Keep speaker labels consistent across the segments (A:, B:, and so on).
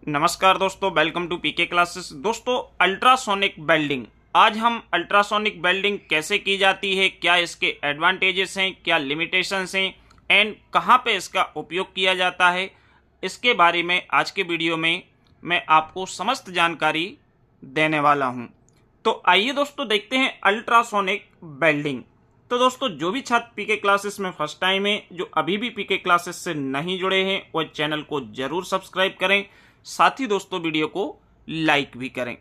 A: नमस्कार दोस्तों, welcome to PK classes. दोस्तों, अल्ट्रासोनिक वेल्डिंग, आज हम अल्ट्रासोनिक वेल्डिंग कैसे की जाती है, क्या इसके एडवांटेजेस हैं, क्या लिमिटेशंस हैं एंड कहाँ पे इसका उपयोग किया जाता है, इसके बारे में आज के वीडियो में मैं आपको समस्त जानकारी देने वाला हूँ। तो आइए दोस्तों देखते हैं अल्ट्रासोनिक वेल्डिंग। तो दोस्तों, जो भी छात्र पीके क्लासेस में फर्स्ट टाइम है, जो अभी भी पीके क्लासेस से नहीं जुड़े हैं, वो चैनल को जरूर सब्सक्राइब करें, साथ ही दोस्तों वीडियो को लाइक भी करें।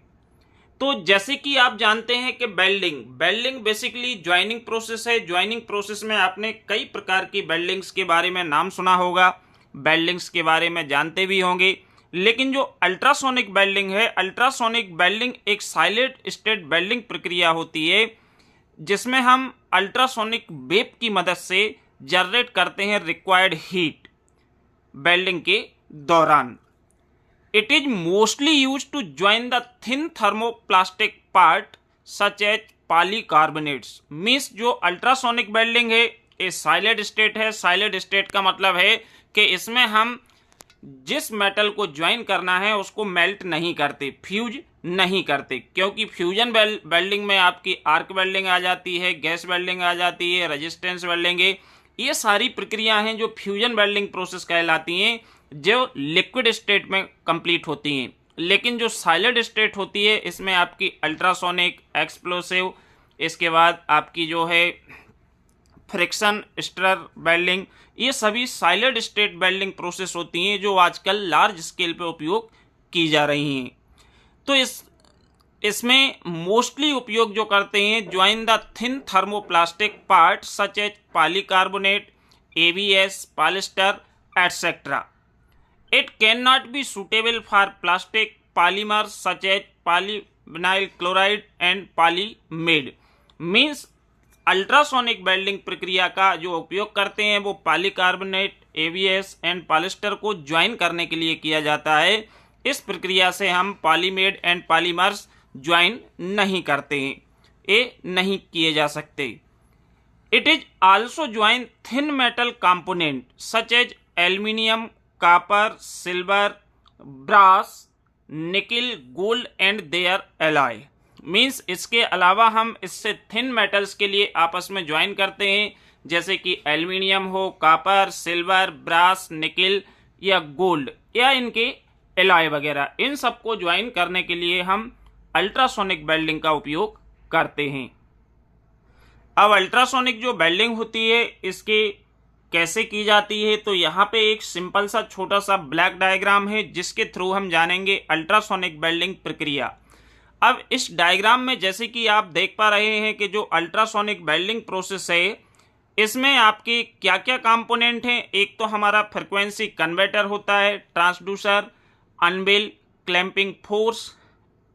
A: तो जैसे कि आप जानते हैं कि वेल्डिंग बेसिकली ज्वाइनिंग प्रोसेस है। ज्वाइनिंग प्रोसेस में आपने कई प्रकार की वेल्डिंग्स के बारे में नाम सुना होगा, वेल्डिंग्स के बारे में जानते भी होंगे। लेकिन जो अल्ट्रासोनिक वेल्डिंग है, अल्ट्रासोनिक वेल्डिंग एक साइलेंट स्टेट वेल्डिंग प्रक्रिया होती है, जिसमें हम अल्ट्रासोनिक वेव की मदद से जनरेट करते हैं रिक्वायर्ड हीट वेल्डिंग के दौरान। It is mostly used to join the thin thermoplastic part such as polycarbonates। Means जो अल्ट्रासोनिक वेल्डिंग है ये साइलेंट स्टेट है। साइलेंट स्टेट का मतलब है कि इसमें हम जिस मेटल को ज्वाइन करना है उसको मेल्ट नहीं करते, फ्यूज नहीं करते, क्योंकि फ्यूजन वेल्डिंग में आपकी आर्क वेल्डिंग आ जाती है, गैस वेल्डिंग आ जाती है, रेजिस्टेंस वेल्डिंग है। ये सारी प्रक्रिया हैं जो फ्यूजन वेल्डिंग प्रोसेस कहलाती हैं, जो लिक्विड स्टेट में कंप्लीट होती हैं। लेकिन जो साइलेंट स्टेट होती है इसमें आपकी अल्ट्रासोनिक, एक्सप्लोसिव, इसके बाद आपकी जो है फ्रिक्शन स्टर वेल्डिंग, ये सभी साइलेंट स्टेट वेल्डिंग प्रोसेस होती हैं जो आजकल लार्ज स्केल पे उपयोग की जा रही हैं। तो इसमें मोस्टली उपयोग जो करते हैं, join the thin thermoplastic part such as polycarbonate, ABS, polyester etcetera. It cannot be suitable for plastic polymers such as polyvinyl chloride and polyamide। Means ultrasonic welding प्रक्रिया का जो उपयोग करते हैं वो पॉलीकार्बोनेट, एबीएस एंड पॉलिस्टर को join करने के लिए किया जाता है। इस प्रक्रिया से हम पॉलीमेड एंड पॉलीमर्स ज्वाइन नहीं करते हैं, ये नहीं किए जा सकते। It is also join thin metal component such as aluminium, copper, silver, brass, nickel, gold and their alloy. Means इसके अलावा हम इससे थिन मेटल्स के लिए आपस में ज्वाइन करते हैं, जैसे कि एल्यूमिनियम हो, कॉपर, सिल्वर, ब्रास, निकिल या गोल्ड, या इनके एलॉय वगैरह, इन सबको ज्वाइन करने के लिए हम अल्ट्रासोनिक वेल्डिंग का उपयोग करते हैं। अब अल्ट्रासोनिक जो वेल्डिंग होती है इसके कैसे की जाती है, तो यहाँ पे एक सिंपल सा छोटा सा ब्लैक डायग्राम है जिसके थ्रू हम जानेंगे अल्ट्रासोनिक वेल्डिंग प्रक्रिया। अब इस डायग्राम में जैसे कि आप देख पा रहे हैं कि जो अल्ट्रासोनिक वेल्डिंग प्रोसेस है इसमें आपके क्या क्या कंपोनेंट हैं। एक तो हमारा फ्रीक्वेंसी कन्वर्टर होता है, ट्रांसड्यूसर, अनविल, क्लैंपिंग फोर्स,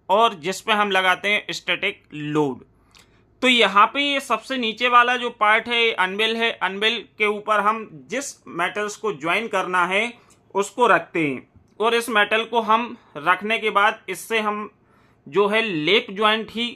A: और जिस पे हम लगाते हैं स्टैटिक लोड। तो यहाँ पे ये सबसे नीचे वाला जो पार्ट है अनविल है। अनविल के ऊपर हम जिस मेटल्स को ज्वाइन करना है उसको रखते हैं, और इस मेटल को हम रखने के बाद इससे हम जो है लेप ज्वाइंट ही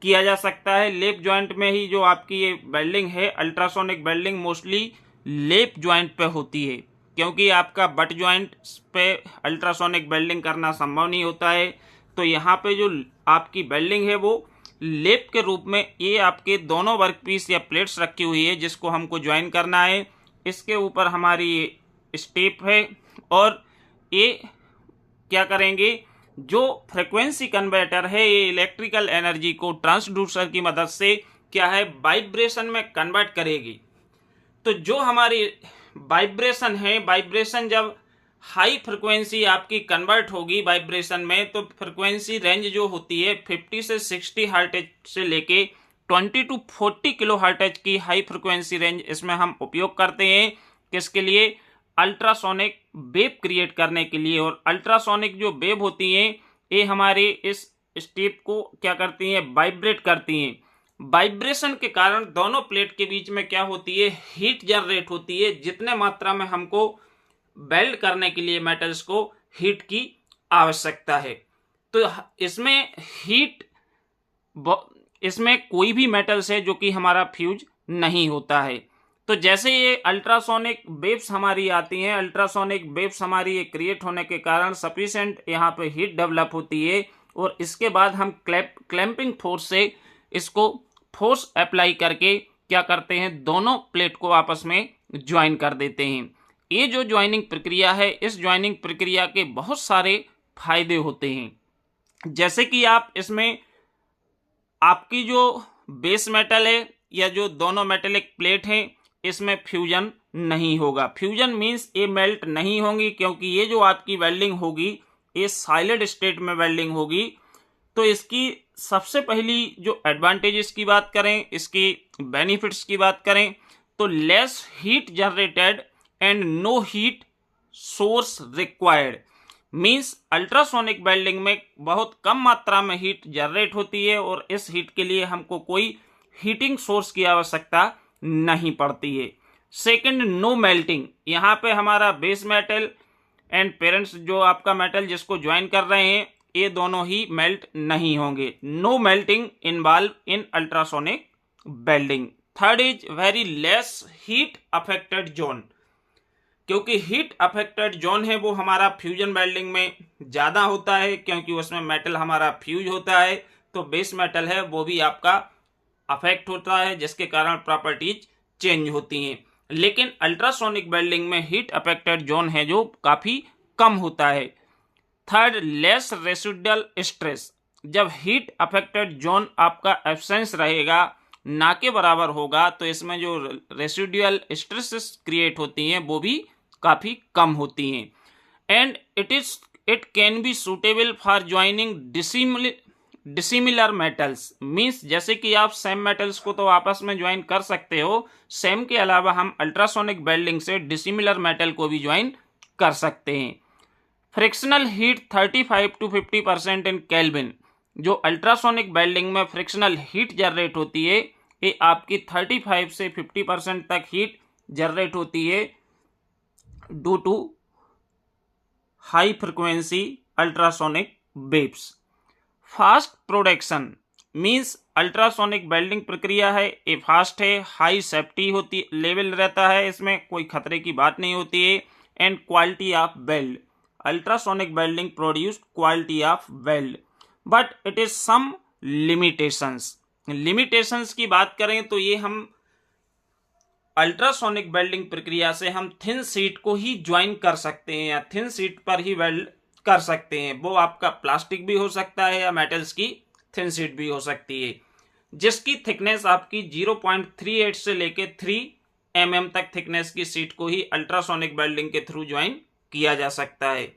A: किया जा सकता है। लेप ज्वाइंट में ही जो आपकी ये वेल्डिंग है, अल्ट्रासोनिक वेल्डिंग मोस्टली लेप ज्वाइंट पे होती है, क्योंकि आपका बट ज्वाइंट पे अल्ट्रासोनिक वेल्डिंग करना संभव नहीं होता है। तो यहाँ पे जो आपकी वेल्डिंग है वो लेप के रूप में ये आपके दोनों वर्कपीस या प्लेट्स रखी हुई है जिसको हमको ज्वाइन करना है। इसके ऊपर हमारी स्टेप है, और ये क्या करेंगे, जो फ्रीक्वेंसी कन्वर्टर है ये इलेक्ट्रिकल एनर्जी को ट्रांसड्यूसर की मदद से क्या है वाइब्रेशन में कन्वर्ट करेगी। तो जो हमारी वाइब्रेशन है, वाइब्रेशन जब हाई फ्रिक्वेंसी आपकी कन्वर्ट होगी वाइब्रेशन में, तो फ्रिक्वेंसी रेंज जो होती है 50 से 60 हर्ट्ज से लेके 20 टू 40 किलो हर्ट्ज की हाई फ्रिक्वेंसी रेंज इसमें हम उपयोग करते हैं। किसके लिए? अल्ट्रासोनिक वेव क्रिएट करने के लिए। और अल्ट्रासोनिक जो वेव होती हैं ये हमारे इस स्टेप को क्या करती हैं, वाइब्रेट करती हैं। वाइब्रेशन के कारण दोनों प्लेट के बीच में क्या होती है, हीट जनरेट होती है। जितने मात्रा में हमको वेल्ड करने के लिए मेटल्स को हीट की आवश्यकता है, तो इसमें इसमें कोई भी मेटल्स है जो कि हमारा फ्यूज नहीं होता है। तो जैसे ये अल्ट्रासोनिक वेव्स हमारी आती हैं, अल्ट्रासोनिक वेव्स हमारी ये क्रिएट होने के कारण सफिशिएंट यहाँ पे हीट डेवलप होती है और इसके बाद हम क्लैंपिंग फोर्स से इसको फोर्स अप्लाई करके क्या करते हैं, दोनों प्लेट को आपस में ज्वाइन कर देते हैं। ये जो ज्वाइनिंग प्रक्रिया है, इस ज्वाइनिंग प्रक्रिया के बहुत सारे फायदे होते हैं। जैसे कि आप इसमें आपकी जो बेस मेटल है या जो दोनों मेटेलिक प्लेट हैं, इसमें फ्यूजन नहीं होगा। फ्यूजन मीन्स ये मेल्ट नहीं होंगी, क्योंकि ये जो आपकी वेल्डिंग होगी ये सॉलिड स्टेट में वेल्डिंग होगी। तो इसकी सबसे पहली जो एडवांटेजेस की बात करें, इसकी बेनिफिट्स की बात करें, तो less heat generated and no heat source required. Means ultrasonic welding में बहुत कम मात्रा में हीट जनरेट होती है और इस हीट के लिए हमको कोई हीटिंग सोर्स की आवश्यकता नहीं पड़ती है। Second, no melting. यहाँ पे हमारा बेस मेटल एंड पेरेंट्स जो आपका मेटल जिसको ज्वाइन कर रहे हैं, ये दोनों ही मेल्ट नहीं होंगे। No melting involve in ultrasonic welding. Third is very less heat affected zone. क्योंकि हीट अफेक्टेड जोन है वो हमारा फ्यूजन वेल्डिंग में ज़्यादा होता है, क्योंकि उसमें मेटल हमारा फ्यूज होता है, तो बेस मेटल है वो भी आपका अफेक्ट होता है, जिसके कारण प्रॉपर्टीज चेंज होती हैं। लेकिन अल्ट्रासोनिक वेल्डिंग में हीट अफेक्टेड जोन है जो काफ़ी कम होता है। Third, less residual stress. जब हीट अफेक्टेड जोन आपका एब्सेंस रहेगा, ना के बराबर होगा, तो इसमें जो रेसिडुअल स्ट्रेसेस क्रिएट होती हैं वो भी काफ़ी कम होती हैं। And it can be suitable for joining dissimilar metals. Means जैसे कि आप सेम मेटल्स को तो आपस में ज्वाइन कर सकते हो, सेम के अलावा हम अल्ट्रासोनिक वेल्डिंग से डिसिमिलर मेटल को भी ज्वाइन कर सकते हैं। Frictional heat 35 to 50% in kelvin. जो अल्ट्रासोनिक वेल्डिंग में फ्रिक्शनल हीट जनरेट होती है, ये आपकी 35 से 50% तक हीट जनरेट होती है due to high frequency ultrasonic waves. Fast production means ultrasonic welding प्रक्रिया है, ये फास्ट है, हाई सेफ्टी होती लेवल रहता है, इसमें कोई खतरे की बात नहीं होती है। And quality of weld. Ultrasonic welding produce quality of weld, but it is some limitations. Limitations की बात करें तो ये हम अल्ट्रासोनिक वेल्डिंग प्रक्रिया से हम थिन शीट को ही ज्वाइन कर सकते हैं या थिन शीट पर ही वेल्ड कर सकते हैं। वो आपका प्लास्टिक भी हो सकता है या मेटल्स की थिन शीट भी हो सकती है, जिसकी थिकनेस आपकी 0.38 से लेके 3 mm तक थिकनेस की शीट को ही अल्ट्रासोनिक वेल्डिंग के थ्रू ज्वाइन किया जा सकता है।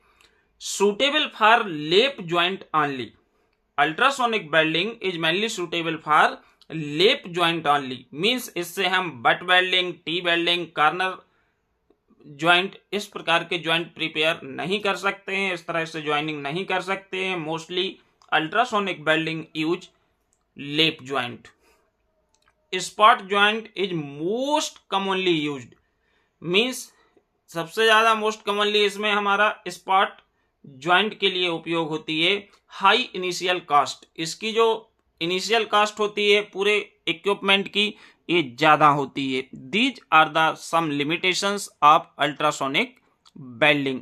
A: सुटेबल फॉर लेप joint only. Ultrasonic welding is mainly suitable for लेप ज्वाइंट ऑनली। मीन्स इससे हम butt welding, T welding, corner joint, इस प्रकार के ज्वाइंट प्रिपेयर नहीं कर सकते हैं, इस तरह से ज्वाइनिंग नहीं कर सकते हैं। मोस्टली अल्ट्रासोनिक वेल्डिंग यूज लेप joint. Spot joint is most commonly used. Means सबसे ज्यादा मोस्ट कॉमनली इसमें हमारा स्पॉट ज्वाइंट के लिए उपयोग होती है। हाई इनिशियल कास्ट, इसकी जो इनिशियल कास्ट होती है पूरे इक्विपमेंट की, ये ज्यादा होती है। These are the some limitations of ultrasonic welding.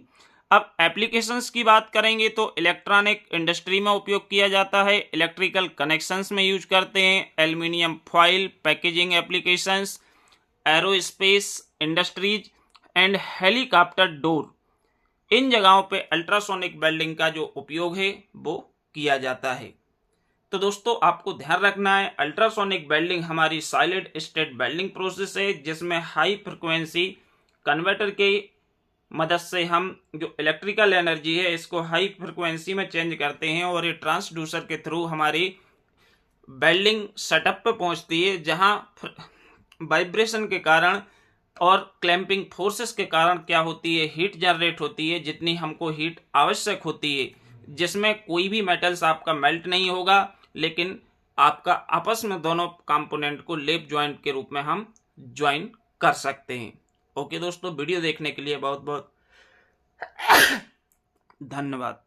A: अब एप्लीकेशंस की बात करेंगे तो इलेक्ट्रॉनिक इंडस्ट्री में उपयोग किया जाता है, इलेक्ट्रिकल कनेक्शंस में यूज करते हैं, aluminium foil, packaging applications, aerospace industries and helicopter door, इन जगहों पे अल्ट्रासोनिक वेल्डिंग का जो उपयोग है वो किया जाता है। तो दोस्तों आपको ध्यान रखना है, अल्ट्रासोनिक वेल्डिंग हमारी सॉलिड स्टेट वेल्डिंग प्रोसेस है, जिसमें हाई फ्रिक्वेंसी कन्वर्टर के मदद से हम जो इलेक्ट्रिकल एनर्जी है इसको हाई फ्रिक्वेंसी में चेंज करते हैं और ये ट्रांसड्यूसर के थ्रू हमारी वेल्डिंग सेटअप पे पहुंचती है, जहां वाइब्रेशन के कारण और क्लैंपिंग फोर्सेस के कारण क्या होती है, हीट जनरेट होती है, जितनी हमको हीट आवश्यक होती है, जिसमें कोई भी मेटल्स आपका मेल्ट नहीं होगा, लेकिन आपका आपस में दोनों कंपोनेंट को लेप ज्वाइंट के रूप में हम ज्वाइन कर सकते हैं। ओके दोस्तों, वीडियो देखने के लिए बहुत बहुत धन्यवाद।